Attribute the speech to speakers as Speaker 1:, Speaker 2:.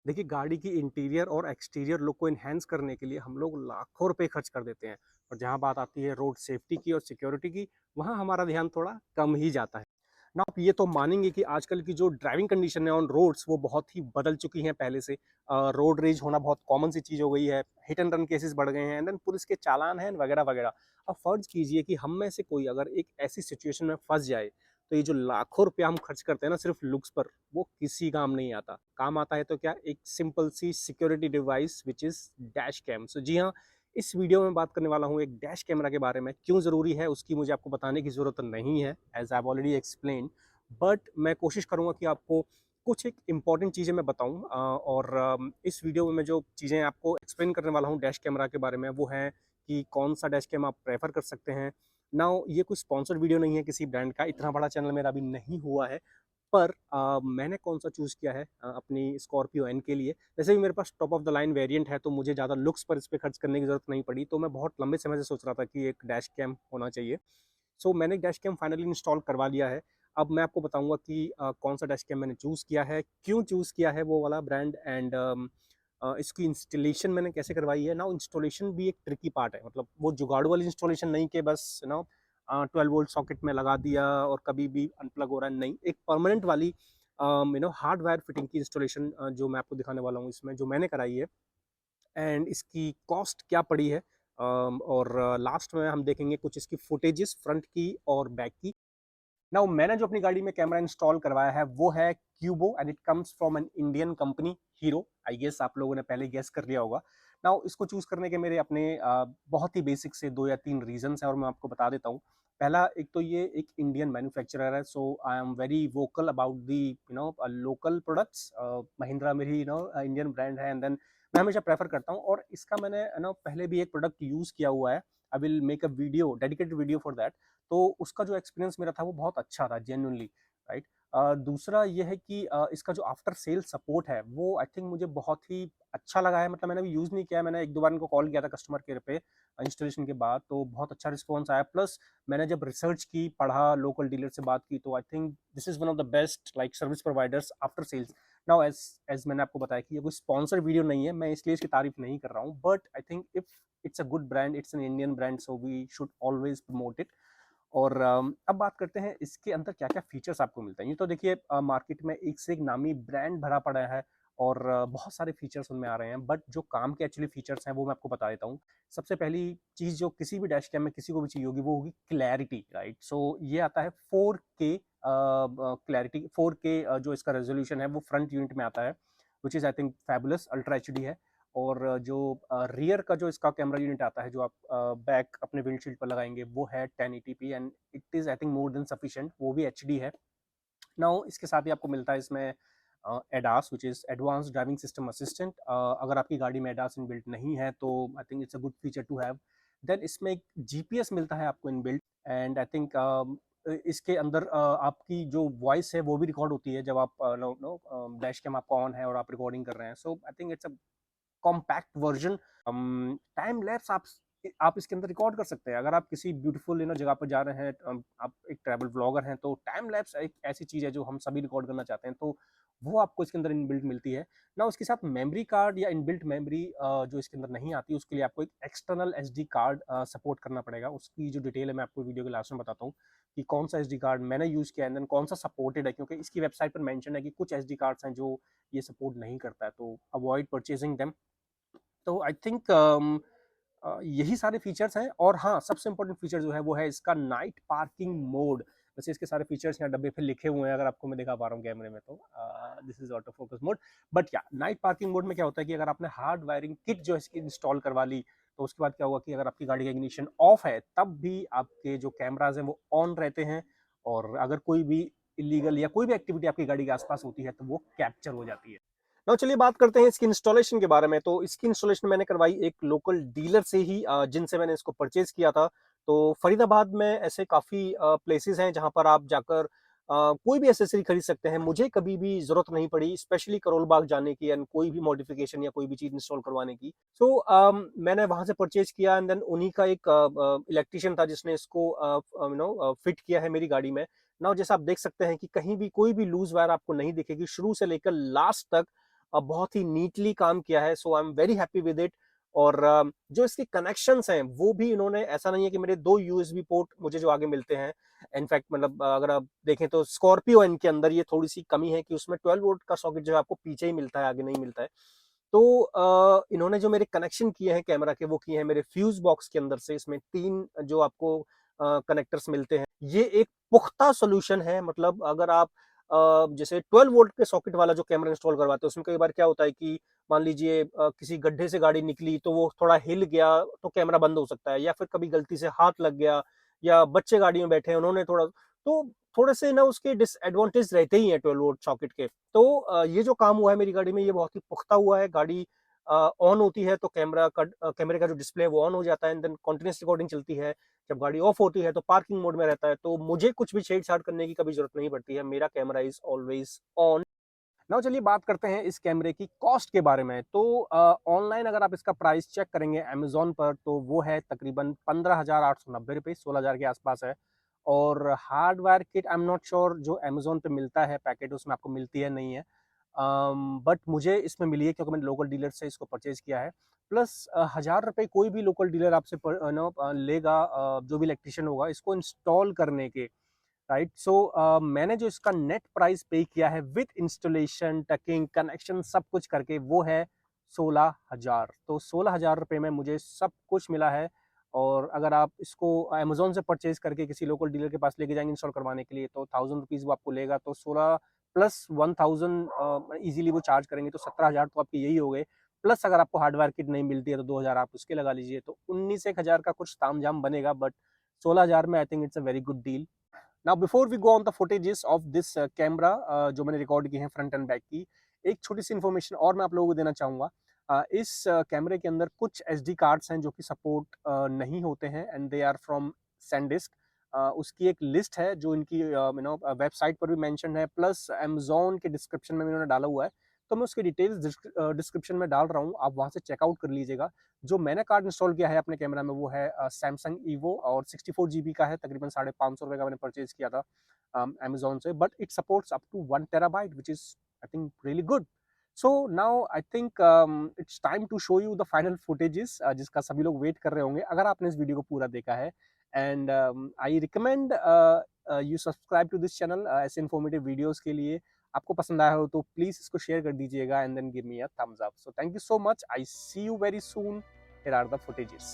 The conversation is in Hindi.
Speaker 1: देखिए, गाड़ी की इंटीरियर और एक्सटीरियर लुक को एनहांस करने के लिए हम लोग लाखों रुपए खर्च कर देते हैं, और जहाँ बात आती है रोड सेफ्टी की और सिक्योरिटी की, वहाँ हमारा ध्यान थोड़ा कम ही जाता है। ना आप ये तो मानेंगे कि आजकल की जो ड्राइविंग कंडीशन है ऑन रोड्स वो बहुत ही बदल चुकी हैं पहले से। रोड रेज होना बहुत कॉमन सी चीज़ हो गई है, हिट एंड रन केसेस बढ़ गए हैं, एंड देन पुलिस के चालान हैं वगैरह वगैरह। अब फर्ज कीजिए कि हम में से कोई अगर एक ऐसी सिचुएशन में फंस जाए, तो ये जो लाखों रुपया हम खर्च करते हैं ना सिर्फ लुक्स पर, वो किसी काम नहीं आता। काम आता है तो क्या, एक सिंपल सी security device which is dash cam. So जी हाँ, इस वीडियो में बात करने वाला हूँ एक डैश कैमरा के बारे में। क्यों ज़रूरी है उसकी मुझे आपको बताने की ज़रूरत नहीं है, as I have already explained. But मैं कोशिश करूँगा कि आपको कुछ एक इम्पॉर्टेंट चीज़ें मैं बताऊँ, और इस वीडियो में मैं जो चीज़ें आपको एक्सप्लेन करने वाला हूँ डैश कैमरा के बारे में, वो है कि कौन सा डैश कैम आप प्रेफर कर सकते हैं। नाउ ये कोई स्पॉन्सर्ड वीडियो नहीं है किसी ब्रांड का, इतना बड़ा चैनल मेरा अभी नहीं हुआ है। पर मैंने कौन-सा चूज़ किया है अपनी स्कॉर्पियो एन के लिए। वैसे भी मेरे पास top of the line variant है, तो मुझे ज़्यादा लुक्स पर इस पे खर्च करने की ज़रूरत नहीं पड़ी। तो मैं बहुत लंबे समय से सोच रहा था कि एक डैश कैम होना चाहिए। सो मैंने डैश कैम फाइनली इंस्टॉल करवा लिया है। अब मैं आपको बताऊँगा कि कौन-सा डैश कैम मैंने चूज़ किया है, क्यों चूज़ किया है वो वाला ब्रांड, एंड इसकी इंस्टॉलेशन मैंने कैसे करवाई है। नाउ इंस्टॉलेशन भी एक ट्रिकी पार्ट है, मतलब वो जुगाड़ू वाली इंस्टॉलेशन नहीं कि बस 12 वोल्ट सॉकेट में लगा दिया और कभी भी अनप्लग हो रहा है, नहीं। एक परमानेंट वाली हार्डवायर फिटिंग की इंस्टॉलेशन जो मैं आपको दिखाने वाला हूँ इसमें, जो मैंने कराई है, एंड इसकी कॉस्ट क्या पड़ी है। और लास्ट में हम देखेंगे कुछ इसकी फुटेजेस फ्रंट की और बैक की। नाउ मैंने जो अपनी गाड़ी में कैमरा इंस्टॉल करवाया है वो है Qubo, and it comes from an Indian company Hero. I guess आप लोगों ने पहले गेस कर लिया होगा। नाउ इसको चूज करने के मेरे अपने बहुत ही बेसिक से 2 या 3 रीजंस हैं, और मैं आपको बता देता हूँ। पहला, एक तो ये एक इंडियन मैन्युफैक्चरर है, so I am very vocal about the local products. Mahindra मेरी इंडियन ब्रांड है, एंड देन मैं हमेशा प्रेफर करता हूँ। और इसका मैंने पहले भी एक प्रोडक्ट यूज किया हुआ है। I will make a video, dedicated video for that. तो उसका जो एक्सपीरियंस मेरा था वो बहुत अच्छा था, जेन्युइनली, राइट। दूसरा ये है कि इसका जो आफ्टर सेल सपोर्ट है वो आई थिंक मुझे बहुत ही अच्छा लगा है। मतलब मैंने अभी यूज़ नहीं किया है, मैंने 1-2 बार इनको कॉल किया था कस्टमर केयर पे इंस्टॉलेशन के बाद, तो बहुत अच्छा रिस्पॉन्स आया। प्लस मैंने जब रिसर्च की, पढ़ा, लोकल डीलर से बात की, तो I think this is one of the best like service providers after sales. Now as as मैंने आपको बताया कि ये कोई स्पॉन्सर्ड वीडियो नहीं है, मैं इसलिए इसकी तारीफ नहीं कर रहा हूँ, but I think if it's a good brand, it's an Indian brand, so we should always promote it. और अब बात करते हैं इसके अंदर क्या-क्या फीचर्स आपको मिलते हैं। ये तो देखिए मार्केट में एक से एक नामी ब्रांड भरा पड़ा है, और बहुत सारे फीचर्स उनमें आ रहे हैं, बट जो काम के एक्चुअली फीचर्स हैं वो मैं आपको बता देता हूँ। सबसे पहली चीज़ जो किसी भी डैश कैम में किसी को भी चाहिए होगी वो होगी क्लैरिटी, राइट? सो ये आता है 4K क्लैरिटी, 4K जो इसका रेज़ोल्यूशन है वो फ्रंट यूनिट में आता है, which is I think fabulous, ultra HD है। और जो रियर का जो इसका कैमरा यूनिट आता है, जो आप बैक अपने विंडशील्ड पर लगाएंगे, वो है 1080p, and it is I think more than sufficient, वो भी एचडी है। नाउ इसके साथ ही आपको मिलता है इसमें ADAS, which is advance driving system assistant. अगर आपकी गाड़ी में एडास इनबिल्ट नहीं है तो I think it's a good feature to have. Then इसमें एक जीपीएस मिलता है आपको इनबिल्ट, एंड आई थिंक इसके अंदर आपकी जो वॉइस है वो भी रिकॉर्ड होती है जब आप नो नो डैश कैम आपका ऑन है और आप रिकॉर्डिंग कर रहे हैं। So I think it's a compact version. Time lapse आप इसके अंदर रिकॉर्ड कर सकते हैं। अगर आप किसी ब्यूटीफुल जगह पर जा रहे हैं, आप एक ट्रैवल ब्लॉगर हैं, तो टाइम लैप्स एक ऐसी चीज़ है जो हम सभी रिकॉर्ड करना चाहते हैं, तो वो आपको इसके अंदर इनबिल्ट मिलती है। ना उसके साथ मेमोरी कार्ड या इनबिल्ट मेमोरी जो इसके अंदर नहीं आती, उसके लिए आपको एक एक्सटर्नल एसडी कार्ड सपोर्ट करना पड़ेगा। उसकी जो डिटेल है मैं आपको वीडियो के लास्ट में बताता हूँ कि कौन सा एसडी कार्ड मैंने यूज़ किया है, कौन सा सपोर्टेड है, क्योंकि इसकी वेबसाइट पर मेंशन है कि कुछ एसडी कार्ड्स हैं जो ये सपोर्ट नहीं करता है, तो अवॉइड परचेजिंग देम। तो आई थिंक यही सारे फीचर्स हैं। और हाँ, सबसे इंपॉर्टेंट फीचर जो है वो है इसका नाइट पार्किंग मोड। वैसे इसके सारे फीचर्स यहाँ डब्बे पे लिखे हुए हैं, अगर आपको मैं दिखा पा रहा हूँ कैमरे में, तो this is auto focus mode. But या नाइट पार्किंग मोड में क्या होता है कि अगर आपने हार्ड वायरिंग किट जो है इसकी इंस्टॉल करवा ली, तो उसके बाद क्या होगा कि अगर आपकी गाड़ी का इग्निशन ऑफ है तब भी आपके जो कैमराज हैं वो ऑन रहते हैं, और अगर कोई भी इलीगल या कोई भी एक्टिविटी आपकी गाड़ी के आसपास होती है तो वो कैप्चर हो जाती है। नाउ चलिए बात करते हैं इसकी इंस्टॉलेशन के बारे में। तो इसकी इंस्टॉलेशन मैंने करवाई एक लोकल डीलर से ही, जिनसे मैंने इसको परचेज किया था। तो फरीदाबाद में ऐसे काफ़ी प्लेसेस हैं जहाँ पर आप जाकर कोई भी एसेसरी खरीद सकते हैं। मुझे कभी भी ज़रूरत नहीं पड़ी स्पेशली करोल बाग जाने की एंड कोई भी मॉडिफिकेशन या कोई भी चीज़ इंस्टॉल करवाने की। सो मैंने वहाँ से परचेज किया, एंड देन उन्हीं का एक इलेक्ट्रिशियन था जिसने इसको फिट किया है मेरी गाड़ी में। नाउ जैसा आप देख सकते हैं कि कहीं भी कोई भी लूज वायर आपको नहीं दिखेगी, शुरू से लेकर लास्ट तक बहुत ही नीटली काम किया है, so I am very happy with it. और जो इसके कनेक्शंस हैं वो भी इन्होंने, ऐसा नहीं है कि मेरे 2 यूएसबी पोर्ट मुझे जो आगे मिलते हैं, इनफैक्ट मतलब अगर आप देखें तो स्कॉर्पियो एन के अंदर ये थोड़ी सी कमी है कि उसमें 12 वोल्ट का सॉकेट जो है आपको पीछे ही मिलता है, आगे नहीं मिलता है। तो इन्होंने जो मेरे कनेक्शन किए हैं कैमरा के, वो किए हैं मेरे फ्यूज बॉक्स के अंदर से। इसमें 3 जो आपको कनेक्टर्स मिलते हैं, ये एक पुख्ता सॉल्यूशन है। मतलब अगर आप जैसे 12 वोल्ट के सॉकेट वाला जो कैमरा इंस्टॉल करवाते हैं, उसमें कई बार क्या होता है कि मान लीजिए किसी गड्ढे से गाड़ी निकली तो वो थोड़ा हिल गया तो कैमरा बंद हो सकता है, या फिर कभी गलती से हाथ लग गया, या बच्चे गाड़ी में बैठे हैं उन्होंने थोड़ा, तो थोड़े से ना उसके डिसएडवांटेज रहते ही हैं 12 वोल्ट सॉकेट के। तो ये जो काम हुआ है मेरी गाड़ी में, ये बहुत ही पुख्ता हुआ है। गाड़ी ऑन होती है तो कैमरे का जो डिस्प्ले है वो ऑन हो जाता है, एंड देन कंटीन्यूअस रिकॉर्डिंग चलती है। जब गाड़ी ऑफ होती है तो पार्किंग मोड में रहता है, तो मुझे कुछ भी छेड़छाड़ करने की कभी जरूरत नहीं पड़ती है। मेरा camera is always on. Now चलिए बात करते हैं इस कैमरे की कॉस्ट के बारे में। तो ऑनलाइन अगर आप इसका प्राइस चेक करेंगे अमेजोन पर, तो वो है तकरीबन 15,890 रुपये, 16,000 के आसपास है। और hardware kit I am not sure, जो अमेजोन पे मिलता है पैकेट, उसमें आपको मिलती है नहीं है, बट मुझे इसमें मिली है क्योंकि मैंने लोकल डीलर से इसको परचेज किया है। प्लस 1,000 रुपये कोई भी लोकल डीलर आपसे लेगा, जो भी इलेक्ट्रिशियन होगा इसको इंस्टॉल करने के, राइट। सो मैंने जो इसका नेट प्राइस पे किया है विद इंस्टॉलेशन, टकिंग, कनेक्शन, सब कुछ करके, वो है 16,000। तो 16,000 रुपये में मुझे सब कुछ मिला है। और अगर आप इसको अमेजोन से परचेज करके किसी लोकल डीलर के पास लेके जाएंगे इंस्टॉल करवाने के लिए, तो 1,000 रुपीज़ वो आपको लेगा। तो 16 प्लस 1,000 इजीली वो चार्ज करेंगे, तो 17,000 तो आपके यही हो गए। प्लस अगर आपको हार्डवेयर किट नहीं मिलती है तो 2,000 आप उसके लगा लीजिए, तो 19 एक हज़ार का कुछ तामझाम बनेगा। बट 16,000 में I think it's a very good deal. Now before we go on the footages of this camera, जो मैंने रिकॉर्ड की है फ्रंट एंड बैक की, एक छोटी सी इन्फॉर्मेशन और मैं आप लोगों को देना चाहूँगा। इस कैमरे के अंदर कुछ SD कार्ड्स हैं जो कि सपोर्ट नहीं होते हैं, and they are from SanDisk. उसकी एक लिस्ट है जो इनकी वेबसाइट पर भी मेंशन है, प्लस अमेजोन के डिस्क्रिप्शन में भी इन्होंने डाला हुआ है। तो मैं उसके डिटेल्स डिस्क्रिप्शन में डाल रहा हूँ, आप वहाँ से चेकआउट कर लीजिएगा। जो मैंने कार्ड इंस्टॉल किया है अपने कैमरा में, वो है सैमसंग ईवो, और 64 GB का है, तकरीबन 550 रुपये का मैंने परचेज किया था अमेजोन से। But it supports up to 1 TB, which is I think really good. So now I think it's time to show you the final footages, जिसका सभी लोग वेट कर रहे होंगे अगर आपने इस वीडियो को पूरा देखा है। And I recommend you subscribe to this channel ऐसे इन्फॉर्मेटिव वीडियोस के लिए। आपको पसंद आया हो तो प्लीज इसको शेयर कर दीजिएगा, and then give me a thumbs up. So thank you so much, I see you very soon. Here are the footages.